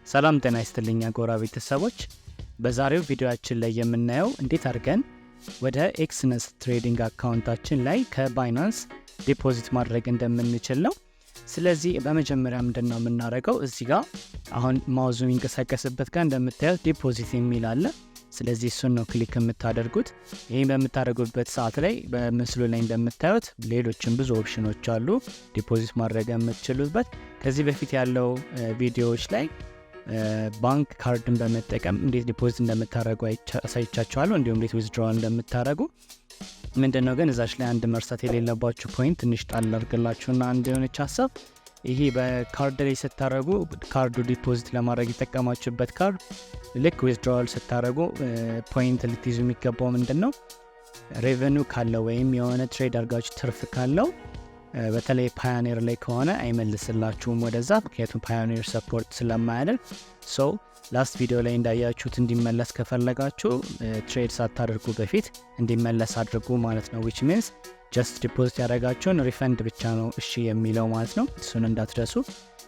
ሰላም ጤና ይስጥልኝ ጎራ ቤተሰቦች። በዛሬው ቪዲዮአችን ላይ የምናየው እንዴት አድርገን ወደ ኤክስነስ ትሬዲንግ አካውንታችን ላይ ከባይናንስ ዲፖዚት ማድረግ እንደምንችል ነው። ስለዚህ በመጀመሪያ ምንድነው የምናደርገው? እዚህ ጋር አሁን ማውዙ የሚንቀሳቀስበት ጋር እንደምታዩት ዲፖዚት የሚል አለ። ስለዚህ እሱን ነው ክሊክ የምታደርጉት። ይሄን በምታደርጉበት ሰዓት ላይ በምስሉ ላይ እንደምታዩት ሌሎችም ብዙ ኦፕሽኖች አሉ ዲፖዚት ማድረግ የምትችሉበት። ከዚህ በፊት ያለው ቪዲዮዎች ላይ ባንክ ካርድን በመጠቀም እንዴት ዲፖዚት እንደምታደርጉ አሳይቻችኋለሁ፣ እንዲሁም እንዴት withdrawal እንደምታደርጉ። ምንድነው ግን እዛች ላይ አንድ መርሳት የሌለባችሁ ፖይንት ትንሽ ጣል አድርግላችሁና አንድ የሆነች ሀሳብ፣ ይሄ በካርድ ላይ ስታደርጉ ካርዱ ዲፖዚት ለማድረግ የተጠቀማችሁበት ካርድ ልክ withdrawal ስታደርጉ ፖይንት ልትይዙ የሚገባው ምንድነው ሬቨኒው ካለው ወይም የሆነ ትሬድ አድርጋችሁ ትርፍ ካለው በተለይ ፓዮኒር ላይ ከሆነ አይመልስላችሁም ወደዛ፣ ምክንያቱም ፓዮኒር ሰፖርት ስለማያደርግ። ሶ ላስት ቪዲዮ ላይ እንዳያችሁት እንዲመለስ ከፈለጋችሁ ትሬድ ሳታደርጉ በፊት እንዲመለስ አድርጉ ማለት ነው። which means just ዲፖዚት ያደረጋችሁን ሪፈንድ ብቻ ነው እሺ የሚለው ማለት ነው። እሱን እንዳትረሱ።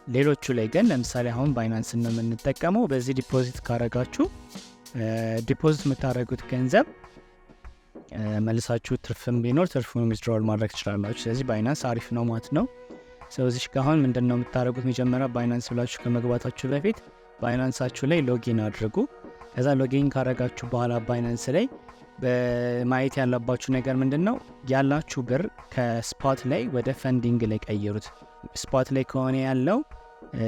ሌሎቹ ላይ ግን ለምሳሌ አሁን ባይናንስ ነው የምንጠቀመው። በዚህ ዲፖዚት ካደረጋችሁ ዲፖዚት የምታደርጉት ገንዘብ መልሳችሁ ትርፍም ቢኖር ትርፉን withdrawal ማድረግ ትችላላችሁ። ስለዚህ ባይናንስ አሪፍ ነው ማለት ነው። ስለዚህ አሁን ምንድነው የምታደርጉት? መጀመሪያ ባይናንስ ብላችሁ ከመግባታችሁ በፊት ባይናንሳችሁ ላይ ሎጊን አድርጉ። ከዛ ሎጊን ካደረጋችሁ በኋላ ባይናንስ ላይ በማየት ያለባችሁ ነገር ምንድነው ያላችሁ ብር ከስፖት ላይ ወደ ፈንዲንግ ላይ ቀይሩት። ስፖት ላይ ከሆነ ያለው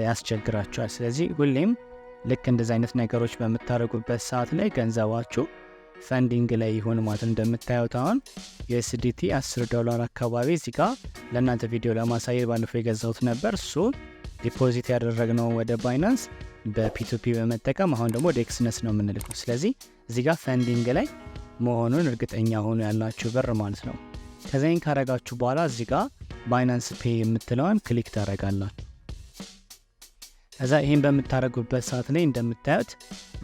ያስቸግራችኋል። ስለዚህ ሁሌም ልክ እንደዚህ አይነት ነገሮች በምታደርጉበት ሰዓት ላይ ገንዘባችሁ ፈንዲንግ ላይ ይሆን ማለት እንደምታዩት አሁን USDT $10 አካባቢ እዚህ ጋር ለእናንተ ቪዲዮ ለማሳየት ባለፈው የገዛሁት ነበር። እሱ ዲፖዚት ያደረግነው ወደ ባይናንስ በፒቱፒ በመጠቀም አሁን ደግሞ ወደ ኤክስነስ ነው የምንልከው። ስለዚህ እዚህ ጋር ፈንዲንግ ላይ መሆኑን እርግጠኛ ሆኑ ያላችሁ ብር ማለት ነው። ከዛይን ካረጋችሁ በኋላ እዚህ ጋር ባይናንስ ፔይ የምትለውን ክሊክ ታደርጋላችሁ። ከዛ ይሄን በምታደርጉበት ሰዓት ላይ እንደምታዩት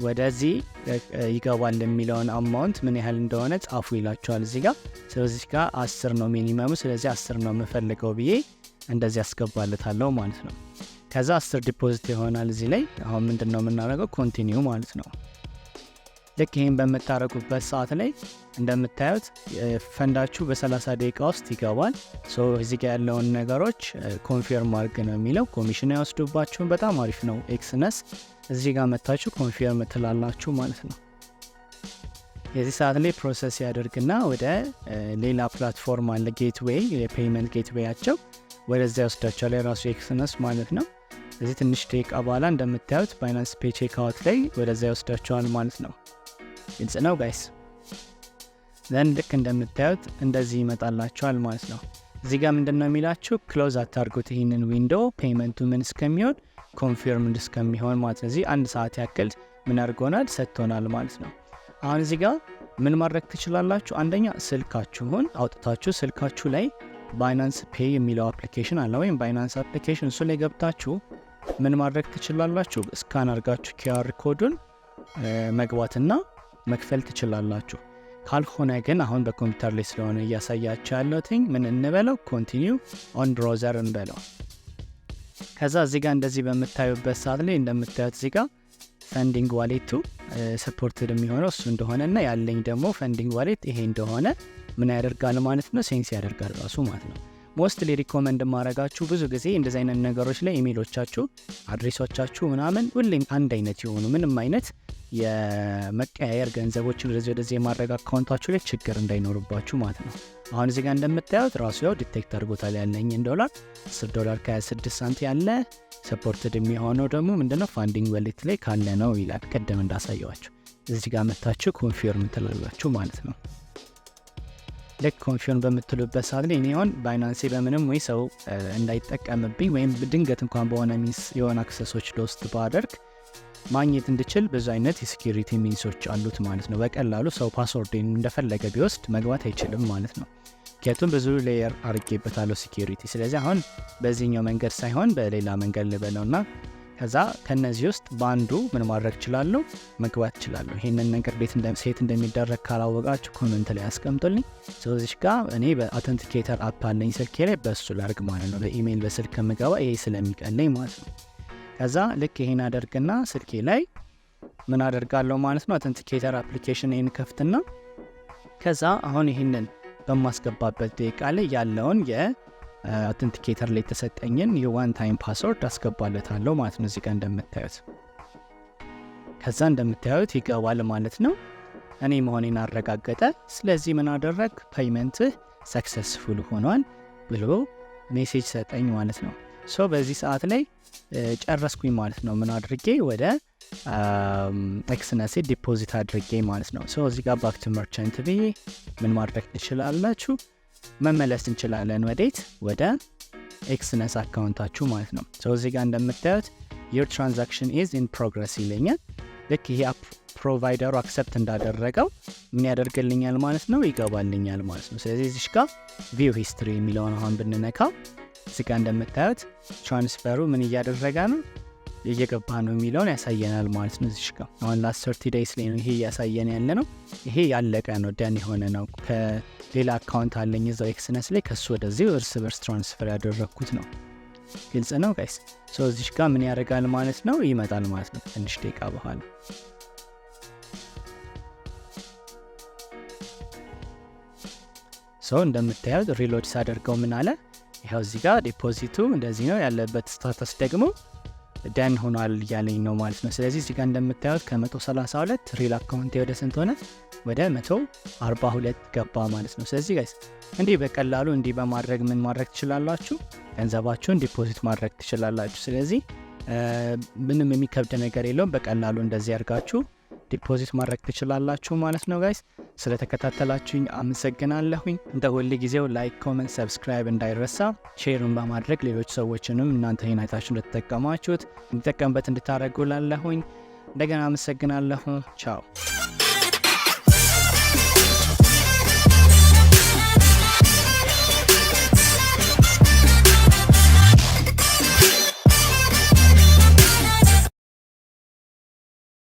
ወደዚህ ይገባል የሚለውን አማውንት ምን ያህል እንደሆነ ጻፉ ይላችኋል እዚህ ጋር። ስለዚህ ጋር 10 ነው ሚኒመሙ። ስለዚህ 10 ነው የምፈልገው ብዬ እንደዚህ አስገባለታለሁ ማለት ነው። ከዛ 10 ዲፖዚት ይሆናል እዚህ ላይ። አሁን ምንድነው የምናደርገው? ኮንቲኒው ማለት ነው። ልክ ይሄን በምታደርጉበት ሰዓት ላይ እንደምታዩት ፈንዳችሁ በ30 ደቂቃ ውስጥ ይገባል። ሶ እዚህ ጋር ያለውን ነገሮች ኮንፊርም አድርግ ነው የሚለው። ኮሚሽን ያወስዱባችሁን በጣም አሪፍ ነው። ኤክስነስ እዚህ ጋር መታችሁ ኮንፊርም ትላላችሁ ማለት ነው። የዚህ ሰዓት ላይ ፕሮሰስ ያደርግና ወደ ሌላ ፕላትፎርም አለ ጌትዌይ፣ የፔይመንት ጌትዌያቸው ወደዚያ ይወስዳቸዋል የራሱ ኤክስነስ ማለት ነው። እዚህ ትንሽ ደቂቃ በኋላ እንደምታዩት ባይናንስ ፔይ ቼክ አውት ላይ ወደዚያ ይወስዳቸዋል ማለት ነው። ግልጽ ነው ጋይስ። ዘን ልክ እንደምታዩት እንደዚህ ይመጣላችኋል ማለት ነው። እዚህ ጋር ምንድነው የሚላችሁ? ክሎዝ አታርጉት ይህንን ዊንዶው ፔይመንቱ ምን እስከሚሆን ኮንፊርምድ እስከሚሆን ማለት ነው። እዚህ አንድ ሰዓት ያክል ምን አድርጎናል? ሰጥቶናል ማለት ነው። አሁን እዚህ ጋር ምን ማድረግ ትችላላችሁ? አንደኛ ስልካችሁን አውጥታችሁ ስልካችሁ ላይ ባይናንስ ፔይ የሚለው አፕሊኬሽን አለ፣ ወይም ባይናንስ አፕሊኬሽን እሱ ላይ ገብታችሁ ምን ማድረግ ትችላላችሁ? ስካን አድርጋችሁ QR ኮዱን መግባትና መክፈል ትችላላችሁ። ካልሆነ ግን አሁን በኮምፒውተር ላይ ስለሆነ እያሳያችሁ ያለሁትኝ ምን እንበለው? ኮንቲኒው ኦን ብራውዘር እንበለው። ከዛ እዚህ ጋር እንደዚህ በምታዩበት ሰዓት ላይ እንደምታዩት እዚህ ጋር ፈንዲንግ ዋሌቱ ሰፖርትድ የሚሆነው እሱ እንደሆነና ያለኝ ደግሞ ፈንዲንግ ዋሌት ይሄ እንደሆነ ምን ያደርጋል ማለት ነው? ሴንስ ያደርጋል ራሱ ማለት ነው። ሞስትሊ ሪኮመንድ ማድረጋችሁ ብዙ ጊዜ እንደዚህ አይነት ነገሮች ላይ ኢሜይሎቻችሁ፣ አድሬሶቻችሁ ምናምን ሁሌም አንድ አይነት የሆኑ ምንም አይነት የመቀያየር ገንዘቦችን ወደዚህ የማድረግ አካውንታችሁ ላይ ችግር እንዳይኖርባችሁ ማለት ነው። አሁን እዚህ ጋር እንደምታዩት ራሱ ያው ዲቴክት አድርጎታል ያለኝን ዶላር $10 ከ26 ሳንቲም ያለ ሰፖርትድ የሚሆነው ደግሞ ምንድነው ፋንዲንግ ዋሌት ላይ ካለ ነው ይላል። ቀደም እንዳሳየዋችሁ እዚህ ጋር መታችሁ ኮንፊርም ትላላችሁ ማለት ነው። ልክ ኮንፊርም በምትሉበት ሰዓት ላይ እኔ አሁን ባይናንስ በምንም ወይ ሰው እንዳይጠቀምብኝ ወይም ድንገት እንኳን በሆነ ሚንስ የሆነ አክሰሶች ሎስት ባደርግ ማግኘት እንድችል ብዙ አይነት የሴኩሪቲ ሚንሶች አሉት ማለት ነው። በቀላሉ ሰው ፓስወርድን እንደፈለገ ቢወስድ መግባት አይችልም ማለት ነው። ምክንያቱም ብዙ ሌየር አድርጌበታለሁ ሴኩሪቲ። ስለዚህ አሁን በዚህኛው መንገድ ሳይሆን በሌላ መንገድ ልበለውና ከዛ ከነዚህ ውስጥ በአንዱ ምን ማድረግ እችላለሁ? መግባት እችላለሁ። ይሄንን ነገር ሴት እንደሚደረግ ካላወቃችሁ ኮሜንት ላይ አስቀምጡልኝ። ስለዚህ ጋር እኔ በአውተንቲኬተር አፕ አለኝ ስልኬ ላይ፣ በሱ ላርግ ማለት ነው። በኢሜይል በስልክ ከምገባ ይሄ ስለሚቀለኝ ማለት ነው። ከዛ ልክ ይሄን አደርግና ስልኬ ላይ ምን አደርጋለሁ ማለት ነው አውተንቲኬተር አፕሊኬሽን ይሄን ከፍትና ከዛ አሁን ይሄንን በማስገባበት ደቂቃ ላይ ያለውን የአውተንቲኬተር ላይ ተሰጠኝን የዋን ታይም ፓስወርድ አስገባለታለሁ ማለት ነው እዚህ ጋር እንደምታዩት። ከዛ እንደምታዩት ይገባል ማለት ነው። እኔ መሆኔን አረጋገጠ። ስለዚህ ምን አደረግ ፔይመንት ሰክሰስፉል ሆኗል ብሎ ሜሴጅ ሰጠኝ ማለት ነው። ሶ በዚህ ሰዓት ላይ ጨረስኩኝ ማለት ነው። ምን አድርጌ ወደ ኤክስነስ ዲፖዚት አድርጌ ማለት ነው። ሶ እዚህ ጋር ባክ ቱ መርቸንት ብዬ ምን ማድረግ ትችላላችሁ መመለስ እንችላለን ወዴት ወደ ኤክስነስ አካውንታችሁ ማለት ነው። ሶ እዚህ ጋር እንደምታዩት your transaction is in progress ይለኛል። ልክ ይሄ ፕሮቫይደሩ አክሰፕት እንዳደረገው ምን ያደርግልኛል ማለት ነው ይገባልኛል ማለት ነው። ስለዚህ እዚህ ጋር ቪው ሂስትሪ የሚለውን አሁን ብንነካ እዚህ ጋር እንደምታዩት ትራንስፈሩ ምን እያደረገ ነው እየገባ ነው የሚለውን ያሳየናል ማለት ነው። እዚህ ጋር አሁን ላስት 30 days ላይ ነው ይሄ ያሳየን ያለ ነው። ይሄ ያለቀ ነው ደን የሆነ ነው። ከሌላ አካውንት አለኝ እዛው ኤክስነስ ላይ ከሱ ወደዚህ እርስ በርስ ትራንስፈር ያደረኩት ነው። ግልጽ ነው ጋይስ። ሶ እዚህ ጋር ምን ያደርጋል ማለት ነው ይመጣል ማለት ነው ትንሽ ደቂቃ በኋላ። ሶ እንደምታዩት ሪሎድ ሳደርገው ምን አለ ይሄው እዚህ ጋር ዲፖዚቱ እንደዚህ ነው ያለበት ስታተስ ደግሞ ደን ሆኗል ያለኝ ነው ማለት ነው። ስለዚህ እዚህ ጋር እንደምታዩት ከ132 ሪል አካውንት ወደ ስንት ሆነ ወደ 142 ገባ ማለት ነው። ስለዚህ ጋይስ እንዲህ በቀላሉ እንዲህ በማድረግ ምን ማድረግ ትችላላችሁ ገንዘባችሁን ዲፖዚት ማድረግ ትችላላችሁ። ስለዚህ ምንም የሚከብድ ነገር የለውም። በቀላሉ እንደዚህ አድርጋችሁ ዲፖዚት ማድረግ ትችላላችሁ ማለት ነው ጋይስ። ስለተከታተላችሁኝ አመሰግናለሁኝ። እንደ ሁሉ ጊዜው ላይክ፣ ኮሜንት፣ ሰብስክራይብ እንዳይረሳ፣ ሼሩን በማድረግ ሌሎች ሰዎችንም እናንተ ይሄን አይታችሁ እንድትጠቀማችሁት እንዲጠቀምበት እንድታደርጉ ላለሁኝ እንደገና አመሰግናለሁ። ቻው።